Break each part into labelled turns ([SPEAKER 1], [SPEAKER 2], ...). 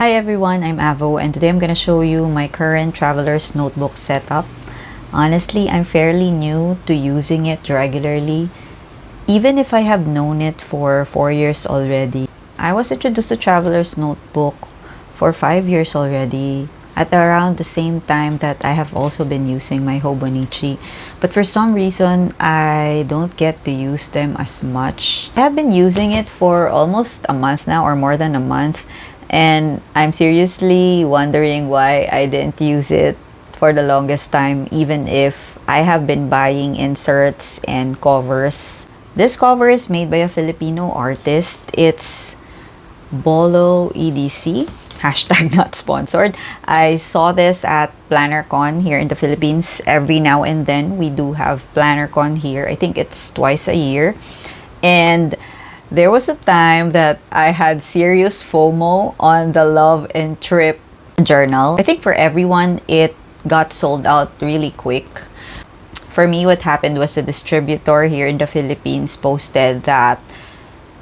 [SPEAKER 1] Hi everyone, I'm Avo and today I'm going to show you my current traveler's notebook setup. Honestly, I'm fairly new to using it regularly, even if I have known it for 4 years already. I was introduced to traveler's notebook for 5 years already at around the same time that I have also been using my Hobonichi, but for some reason I don't get to use them as much. I have been using it for almost a month now, or more than a month, and I'm seriously wondering why I didn't use it for the longest time, even if I have been buying inserts and covers. This cover is made by a Filipino artist. It's Bolo EDC. Hashtag not sponsored. I saw this at PlannerCon here in the Philippines. Every now and then we do have PlannerCon here. I think it's twice a year. And there was a time that I had serious FOMO on the Love and Trip journal. I think for everyone, it got sold out really quick. For me, what happened was the distributor here in the Philippines posted that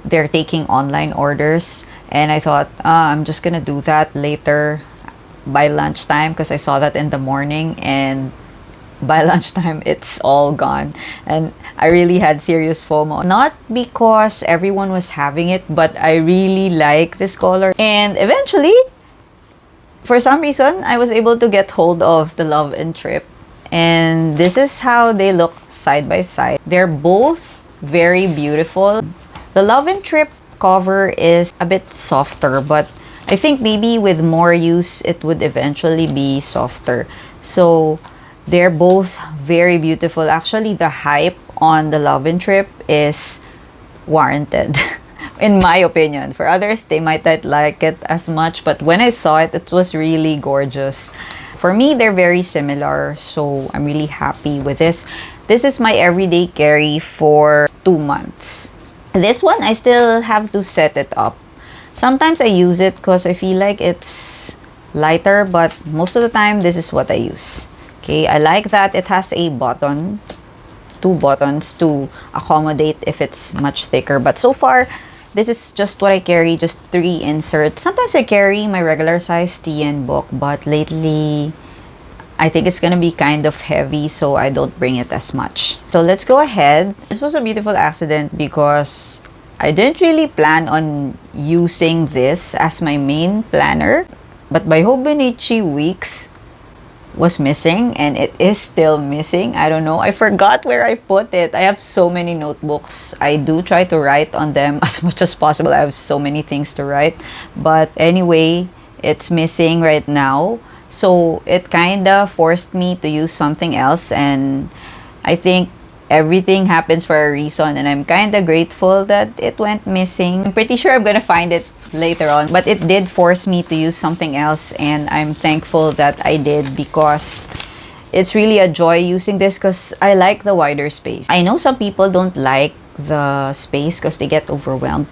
[SPEAKER 1] they're taking online orders. And I thought, I'm just gonna do that later by lunchtime because I saw that in the morning, and by lunchtime it's all gone. And I really had serious FOMO, not because everyone was having it, but I really like this color. And eventually, for some reason, I was able to get hold of the Love and Trip, and this is how they look side by side. They're both very beautiful. The Love and Trip cover is a bit softer, but I think maybe with more use it would eventually be softer. So they're both very beautiful. Actually, the hype on the Love and Trip is warranted in my opinion. For others, they might not like it as much, but when I saw it, it was really gorgeous. For me, they're very similar, so I'm really happy with this. This is my everyday carry for 2 months. This one, I still have to set it up. Sometimes I use it because I feel like it's lighter, but most of the time, this is what I use. Okay, I like that it has a button, 2 buttons to accommodate if it's much thicker. But so far, this is just what I carry, just 3 inserts. Sometimes I carry my regular size TN book, but lately, I think it's gonna be kind of heavy, so I don't bring it as much. So let's go ahead. This was a beautiful accident because I didn't really plan on using this as my main planner, but my Hobonichi weeks was missing, and it is still missing. I don't know. I forgot where I put it. I have so many notebooks. I do try to write on them as much as possible. I have so many things to write. But anyway, it's missing right now. So it kind of forced me to use something else, and I think everything happens for a reason, and I'm kind of grateful that it went missing. I'm pretty sure I'm gonna find it later on, but it did force me to use something else, and I'm thankful that I did because it's really a joy using this because I like the wider space. I know some people don't like the space because they get overwhelmed,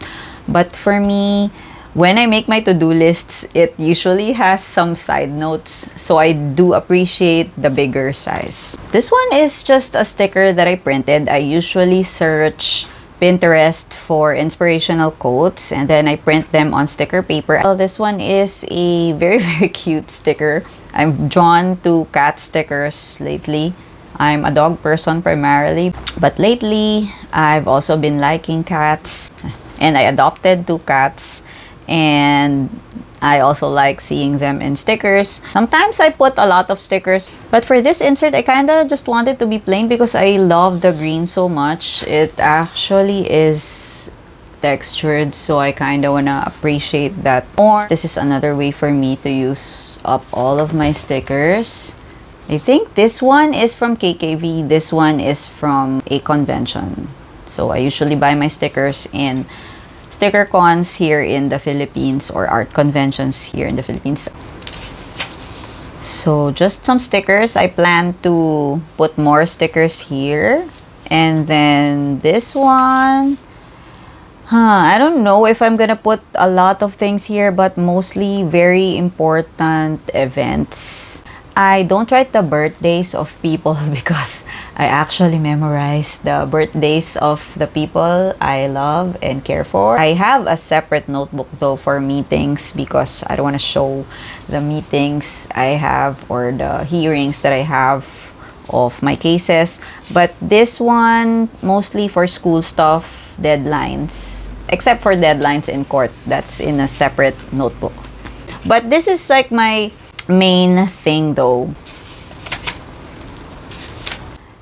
[SPEAKER 1] but for me, when I make my to-do lists, it usually has some side notes, so I do appreciate the bigger size. This one is just a sticker that I printed. I usually search Pinterest for inspirational quotes, and then I print them on sticker paper. Well, this one is a very, very cute sticker. I'm drawn to cat stickers lately. I'm a dog person primarily, but lately, I've also been liking cats, and I adopted 2 cats. And I also like seeing them in stickers. Sometimes I put a lot of stickers, but for this insert, I kind of just wanted to be plain because I love the green so much. It actually is textured, so I kind of want to appreciate that more. This is another way for me to use up all of my stickers. I think this one is from KKV. This one is from a convention. So I usually buy my stickers in sticker cons here in the Philippines, or art conventions here in the Philippines. So just some stickers. I plan to put more stickers here. And then this one, I don't know if I'm gonna put a lot of things here, but mostly very important events. I don't write the birthdays of people because I actually memorize the birthdays of the people I love and care for. I have a separate notebook though for meetings because I don't want to show the meetings I have or the hearings that I have of my cases. But this one, mostly for school stuff, deadlines, except for deadlines in court, that's in a separate notebook. But this is like my main thing though.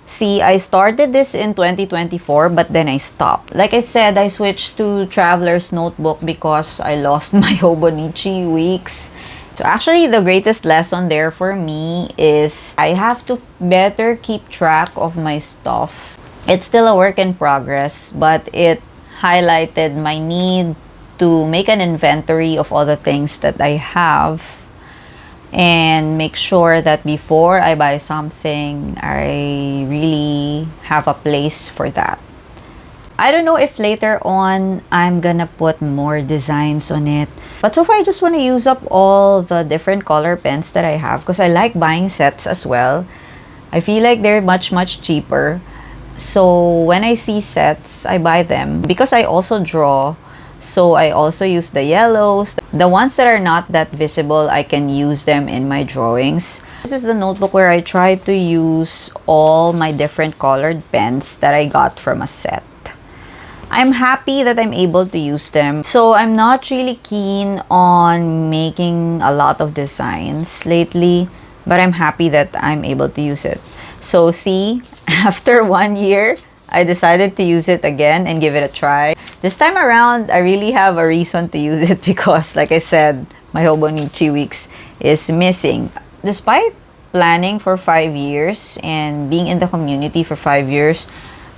[SPEAKER 1] See, I started this in 2024, but then I stopped. Like I said, I switched to Traveler's Notebook because I lost my Hobonichi weeks. So actually, the greatest lesson there for me is I have to better keep track of my stuff. It's still a work in progress, but it highlighted my need to make an inventory of all the things that I have and make sure that before I buy something, I really have a place for that. I don't know if later on I'm gonna put more designs on it, but so far I just want to use up all the different color pens that I have because I like buying sets as well. I feel like they're much cheaper, so when I see sets I buy them because I also draw. So I also use the yellows. The ones that are not that visible, I can use them in my drawings. This is the notebook where I try to use all my different colored pens that I got from a set. I'm happy that I'm able to use them. So I'm not really keen on making a lot of designs lately, but I'm happy that I'm able to use it. So see, after 1 year, I decided to use it again and give it a try. This time around, I really have a reason to use it because, like I said, my Hobonichi weeks is missing. Despite planning for 5 years and being in the community for 5 years,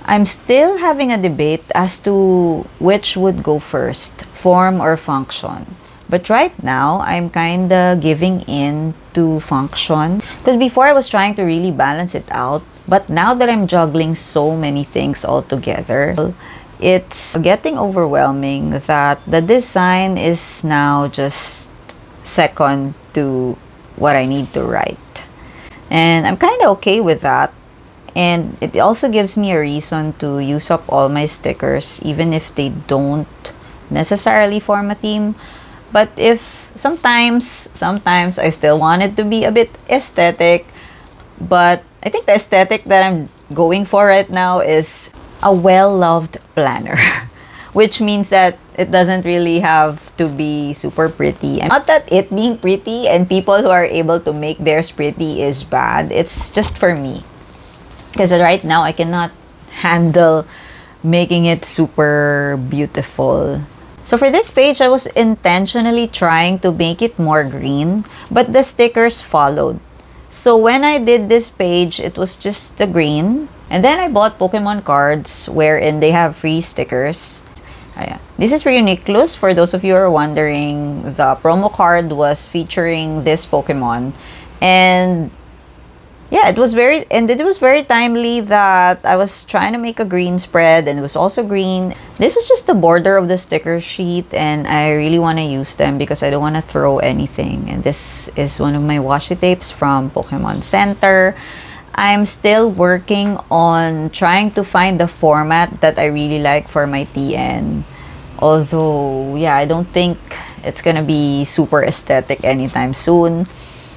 [SPEAKER 1] I'm still having a debate as to which would go first, form or function. But right now, I'm kinda giving in to function. Because before I was trying to really balance it out. But now that I'm juggling so many things all together, it's getting overwhelming that the design is now just second to what I need to write. And I'm kinda okay with that. And it also gives me a reason to use up all my stickers, even if they don't necessarily form a theme. But if sometimes I still want it to be a bit aesthetic, but I think the aesthetic that I'm going for right now is a well-loved planner, which means that it doesn't really have to be super pretty. And not that it being pretty and people who are able to make theirs pretty is bad. It's just for me. Because right now, I cannot handle making it super beautiful. So for this page, I was intentionally trying to make it more green, but the stickers followed. So when I did this page, it was just the green. And then I bought Pokemon cards wherein they have free stickers. This is for Uniqlo's. For those of you who are wondering, the promo card was featuring this Pokemon. And yeah, it was very timely that I was trying to make a green spread and it was also green. This was just the border of the sticker sheet and I really want to use them because I don't want to throw anything. And this is one of my washi tapes from Pokémon Center. I'm still working on trying to find the format that I really like for my TN. Although, yeah, I don't think it's gonna be super aesthetic anytime soon.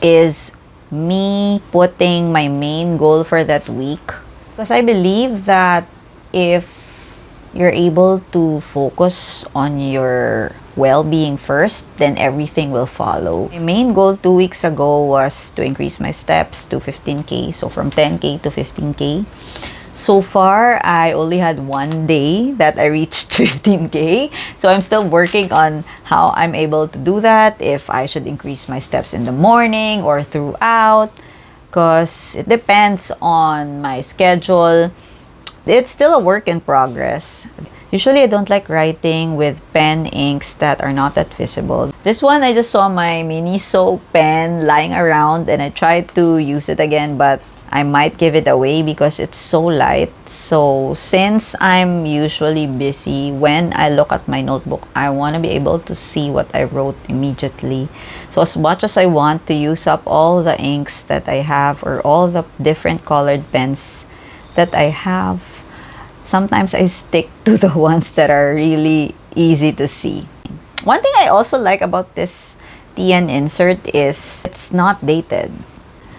[SPEAKER 1] Is me putting my main goal for that week, because I believe that if you're able to focus on your well-being first, then everything will follow. My main goal 2 weeks ago was to increase my steps to 15k, so from 10k to 15k. So far, I only had 1 day that I reached 15k. So I'm still working on how I'm able to do that, if I should increase my steps in the morning or throughout, because it depends on my schedule. It's still a work in progress. Usually, I don't like writing with pen inks that are not that visible. This one, I just saw my mini soap pen lying around and I tried to use it again, but I might give it away because it's so light. So since I'm usually busy, when I look at my notebook, I want to be able to see what I wrote immediately. So as much as I want to use up all the inks that I have or all the different colored pens that I have, sometimes I stick to the ones that are really easy to see. One thing I also like about this TN insert is it's not dated.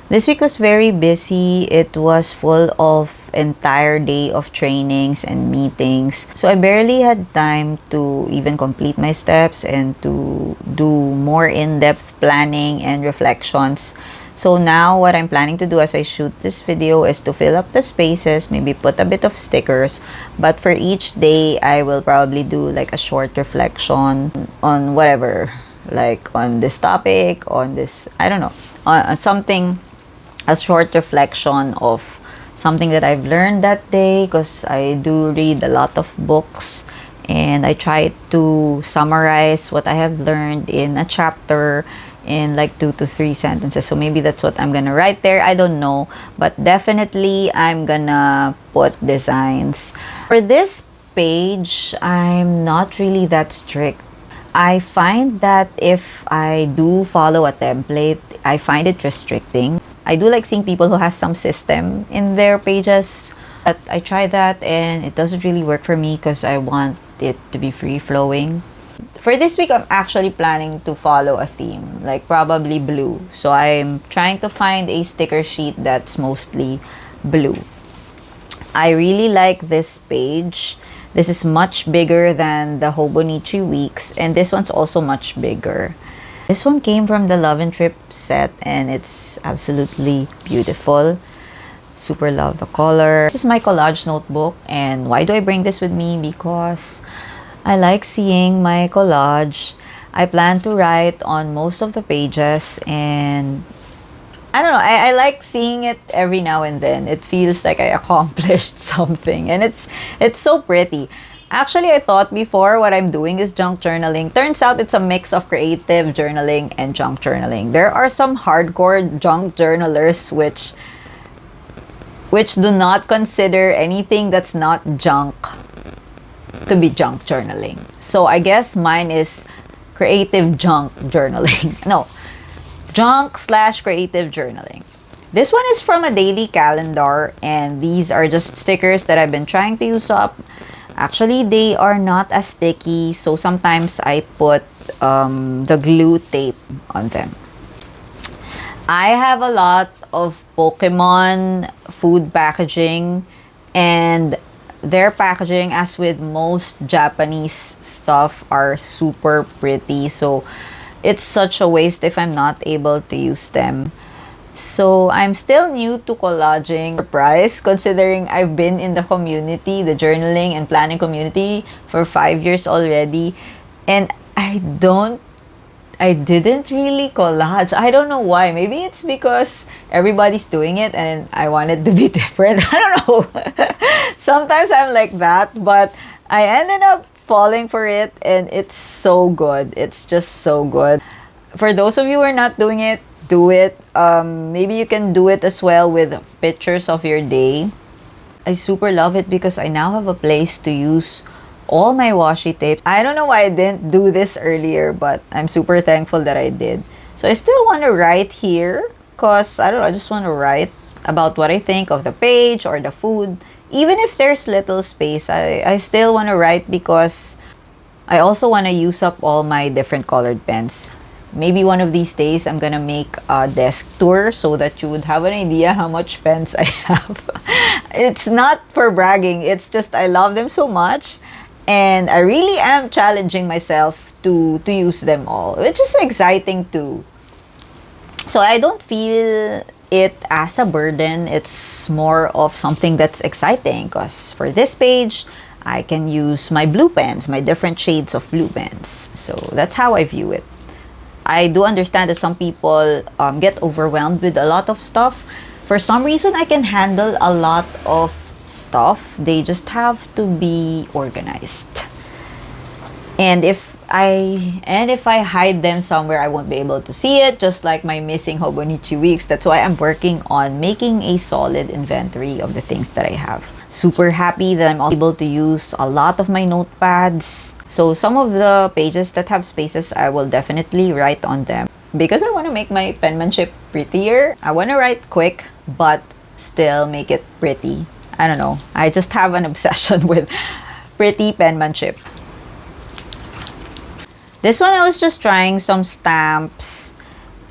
[SPEAKER 1] This week was very busy. It was full of entire day of trainings and meetings. So I barely had time to even complete my steps and to do more in-depth planning and reflections. So now what I'm planning to do as I shoot this video is to fill up the spaces, maybe put a bit of stickers. But for each day, I will probably do like a short reflection on whatever, like on this topic, on this, I don't know, on something, a short reflection of something that I've learned that day, because I do read a lot of books and I try to summarize what I have learned in a chapter in like 2 to 3 sentences. So maybe that's what I'm gonna write there. I don't know, but definitely I'm gonna put designs. For this page, I'm not really that strict. I find that if I do follow a template, I find it restricting. I do like seeing people who has some system in their pages, but I try that and it doesn't really work for me because I want it to be free-flowing. For this week, I'm actually planning to follow a theme, like probably blue. So I'm trying to find a sticker sheet that's mostly blue. I really like this page. This is much bigger than the Hobonichi weeks, and this one's also much bigger. This one came from the Love and Trip set and it's absolutely beautiful. Super love the color. This is my collage notebook, and why do I bring this with me? Because I like seeing my collage. I plan to write on most of the pages and I don't know, I like seeing it every now and then. It feels like I accomplished something and it's so pretty. Actually, I thought before what I'm doing is junk journaling. Turns out it's a mix of creative journaling and junk journaling. There are some hardcore junk journalers which do not consider anything that's not junk to be junk journaling. So I guess mine is creative junk journaling. No, junk/creative journaling. This one is from a daily calendar, and these are just stickers that I've been trying to use up. Actually, they are not as sticky, so sometimes I put the glue tape on them. I have a lot of Pokémon food packaging, and their packaging, as with most Japanese stuff, are super pretty. So it's such a waste if I'm not able to use them. So I'm still new to collaging. Surprise, considering I've been in the community, the journaling and planning community, for 5 years already, and I didn't really collage. I don't know why. Maybe it's because everybody's doing it and I wanted to be different. I don't know. Sometimes I'm like that, but I ended up falling for it and it's so good. It's just so good. For those of you who are not doing it, do it. Maybe you can do it as well with pictures of your day. I super love it because I now have a place to use all my washi tape. I don't know why I didn't do this earlier, but I'm super thankful that I did. So I still want to write here because I don't know, I just want to write about what I think of the page or the food. Even if there's little space, I still want to write because I also want to use up all my different colored pens. Maybe one of these days I'm gonna make a desk tour so that you would have an idea how much pens I have. It's not for bragging, it's just I love them so much and I really am challenging myself to use them all, which is exciting too. So I don't feel it as a burden. It's more of something that's exciting because for this page I can use my blue pens, my different shades of blue pens. So that's how I view it. I do understand that some people get overwhelmed with a lot of stuff. For some reason, I can handle a lot of stuff. They just have to be organized. And if And if I hide them somewhere, I won't be able to see it, just like my missing Hobonichi weeks. That's why I'm working on making a solid inventory of the things that I have. Super happy that I'm able to use a lot of my notepads. So some of the pages that have spaces, I will definitely write on them because I want to make my penmanship prettier. I want to write quick, but still make it pretty. I don't know. I just have an obsession with pretty penmanship. This one, I was just trying some stamps.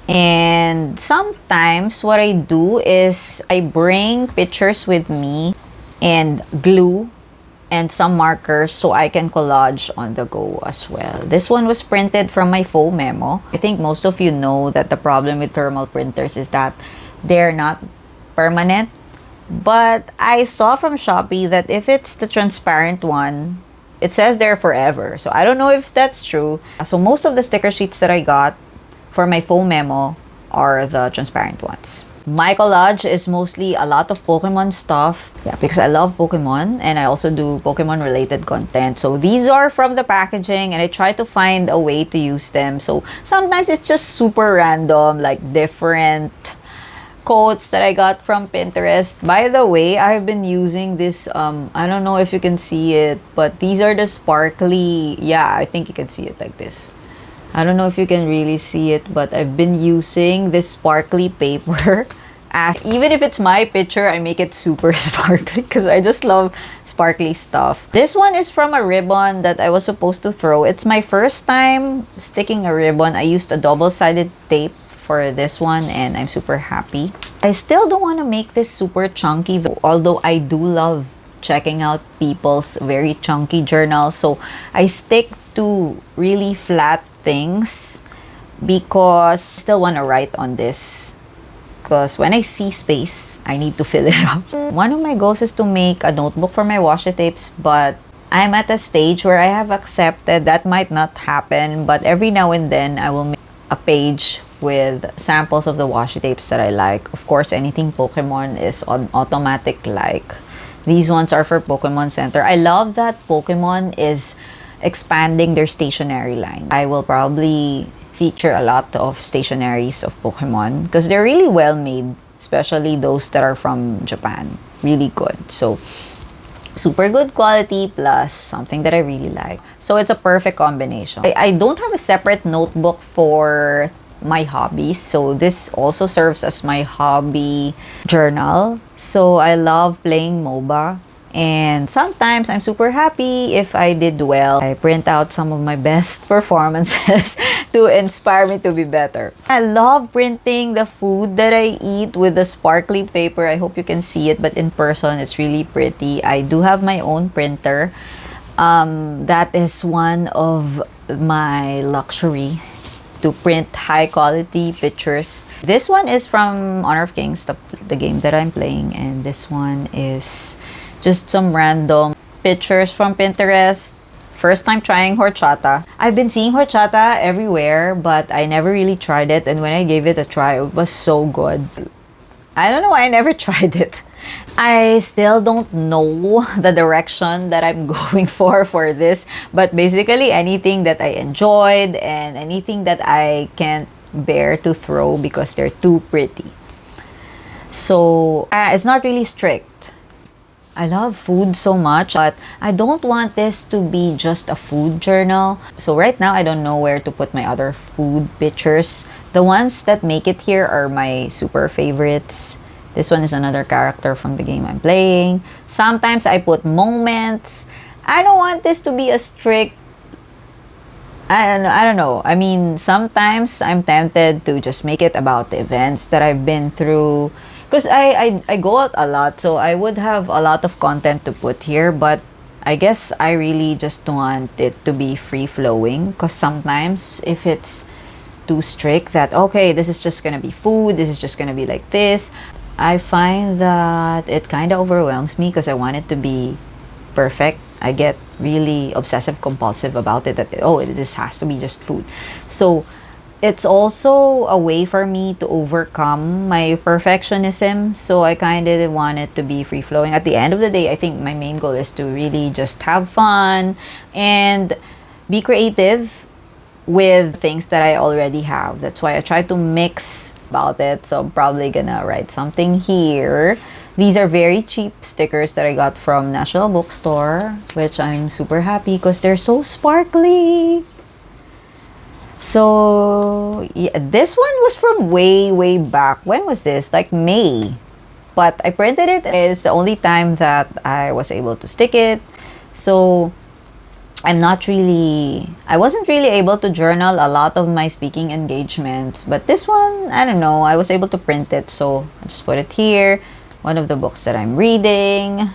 [SPEAKER 1] And sometimes what I do is I bring pictures with me and glue and some markers so I can collage on the go as well. This one was printed from my faux memo. I think most of you know that the problem with thermal printers is that they're not permanent. But I saw from Shopee that if it's the transparent one, it says there forever. So I don't know if that's true. So most of the sticker sheets that I got for my faux memo are the transparent ones. My collage is mostly a lot of Pokemon stuff. Yeah, because I love Pokemon and I also do Pokemon related content. So these are from the packaging and I try to find a way to use them. So sometimes it's just super random, like different quotes that I got from Pinterest. By the way, I've been using this, I don't know if you can see it, but these are the sparkly, yeah, I think you can see it like this. I don't know if you can really see it, but I've been using this sparkly paper. Even if it's my picture, I make it super sparkly because I just love sparkly stuff. This one is from a ribbon that I was supposed to throw. It's my first time sticking a ribbon. I used a double-sided tape for this one and I'm super happy. I still don't want to make this super chunky though, although I do love checking out people's very chunky journals. So I stick to really flat things because I still want to write on this. Because when I see space, I need to fill it up. One of my goals is to make a notebook for my washi tapes, but I'm at a stage where I have accepted that might not happen, but every now and then I will make a page with samples of the washi tapes that I like. Of course, anything Pokemon is on automatic like. These ones are for Pokemon Center. I love that Pokemon is expanding their stationery line. I will probably feature a lot of stationaries of Pokemon because they're really well made, especially those that are from Japan. Really good. So super good quality plus something that I really like. So it's a perfect combination. I don't have a separate notebook for my hobbies, so this also serves as my hobby journal. So I love playing MOBA and sometimes I'm super happy if I did well. I print out some of my best performances to inspire me to be better. I love printing the food that I eat with the sparkly paper. I hope you can see it, but in person it's really pretty. I do have my own printer. That is one of my luxury, to print high quality pictures. This one is from Honor of Kings, the game that I'm playing, and this one is just some random pictures from Pinterest. First time trying horchata. I've been seeing horchata everywhere, but I never really tried it, and when I gave it a try, it was so good. I don't know why I never tried it. I still don't know the direction that I'm going for this, but basically anything that I enjoyed and anything that I can't bear to throw because they're too pretty. So it's not really strict. I love food so much, but I don't want this to be just a food journal. So right now, I don't know where to put my other food pictures. The ones that make it here are my super favorites. This one is another character from the game I'm playing. Sometimes I put moments. I don't want this to be a strict... I don't know. I mean, sometimes I'm tempted to just make it about the events that I've been through. Because I go out a lot, so I would have a lot of content to put here. But I guess I really just want it to be free-flowing. Because sometimes if it's too strict that, okay, this is just gonna be food, this is just gonna be like this, I find that it kind of overwhelms me because I want it to be perfect. I get really obsessive compulsive about it, that, oh, this has to be just food. So it's also a way for me to overcome my perfectionism. So I kind of want it to be free-flowing. At the end of the day, I think my main goal is to really just have fun and be creative with things that I already have. That's why I try to mix about it. So I'm probably gonna write something here. These are very cheap stickers that I got from National Bookstore, which I'm super happy because they're so sparkly. So yeah, this one was from way back. When was this? Like May. But I printed it. It's the only time that I was able to stick it. So I wasn't really able to journal a lot of my speaking engagements. But this one, I don't know, I was able to print it. So I just put it here. One of the books that I'm reading.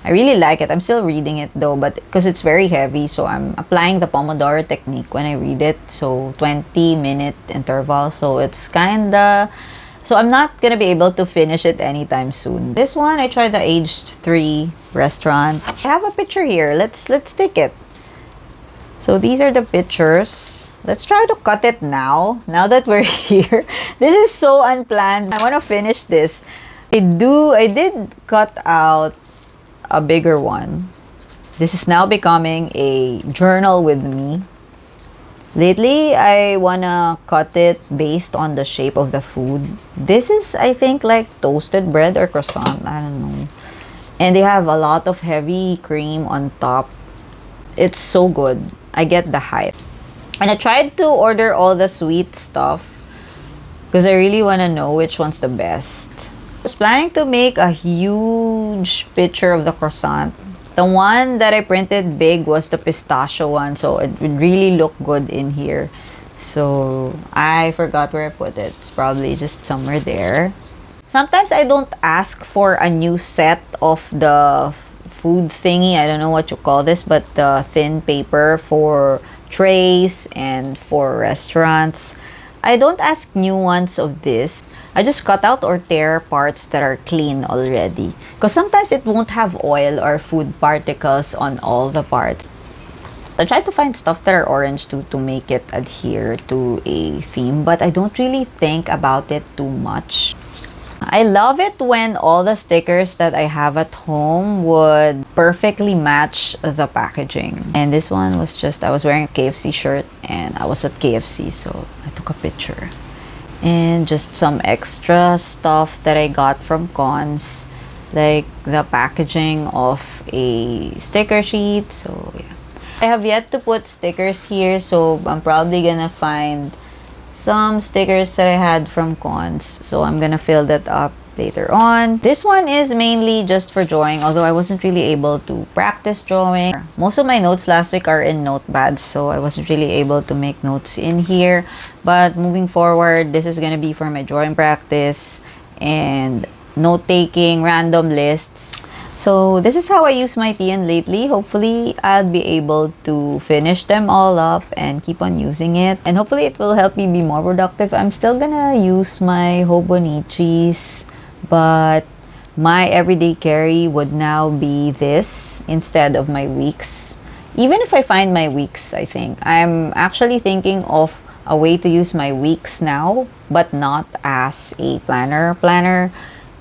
[SPEAKER 1] I really like it. I'm still reading it though, but because it's very heavy, so I'm applying the Pomodoro technique when I read it. So 20-minute interval. So it's kinda... So I'm not gonna be able to finish it anytime soon. This one, I tried the Aged 3 restaurant. I have a picture here. Let's take it. So these are the pictures. Let's try to cut it now that we're here. This is so unplanned. I want to finish this. I did cut out a bigger one. This is now becoming a journal with me. Lately, I wanna cut it based on the shape of the food. This is, I think, like toasted bread or croissant. I don't know. And they have a lot of heavy cream on top. It's so good. I get the hype. And I tried to order all the sweet stuff because I really want to know which one's the best. I was planning to make a huge picture of the croissant. The one that I printed big was the pistachio one, so it would really look good in here. So I forgot where I put it. It's probably just somewhere there. Sometimes I don't ask for a new set of the food thingy. I don't know what you call this, but the thin paper for trays and for restaurants. I don't ask new ones of this. I just cut out or tear parts that are clean already. Because sometimes it won't have oil or food particles on all the parts. I try to find stuff that are orange too to make it adhere to a theme, but I don't really think about it too much. I love it when all the stickers that I have at home would perfectly match the packaging. And this one was just, I was wearing a KFC shirt and I was at KFC, so I took a picture. And just some extra stuff that I got from cons, like the packaging of a sticker sheet. So yeah, I have yet to put stickers here, so I'm probably gonna find some stickers that I had from cons, so I'm gonna fill that up later on. This one is mainly just for drawing, although I wasn't really able to practice drawing. Most of my notes last week are in notepads, so I wasn't really able to make notes in here. But moving forward, this is gonna be for my drawing practice and note-taking, random lists. So this is how I use my TN lately. Hopefully, I'll be able to finish them all up and keep on using it. And hopefully, it will help me be more productive. I'm still gonna use my Hobonichis, but my everyday carry would now be this instead of my weeks. Even if I find my weeks, I think. I'm actually thinking of a way to use my weeks now, but not as a planner.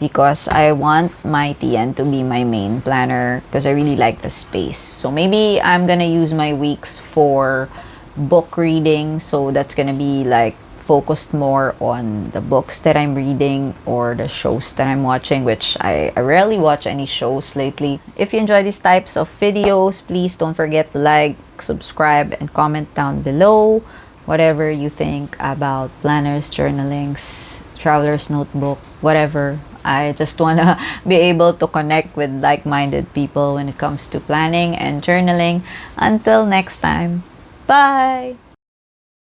[SPEAKER 1] Because I want my TN to be my main planner because I really like the space. So maybe I'm gonna use my weeks for book reading. So that's gonna be like focused more on the books that I'm reading or the shows that I'm watching, which I rarely watch any shows lately. If you enjoy these types of videos, please don't forget to like, subscribe, and comment down below whatever you think about planners, journalings, traveler's notebook, whatever. I just want to be able to connect with like-minded people when it comes to planning and journaling. Until next time, bye!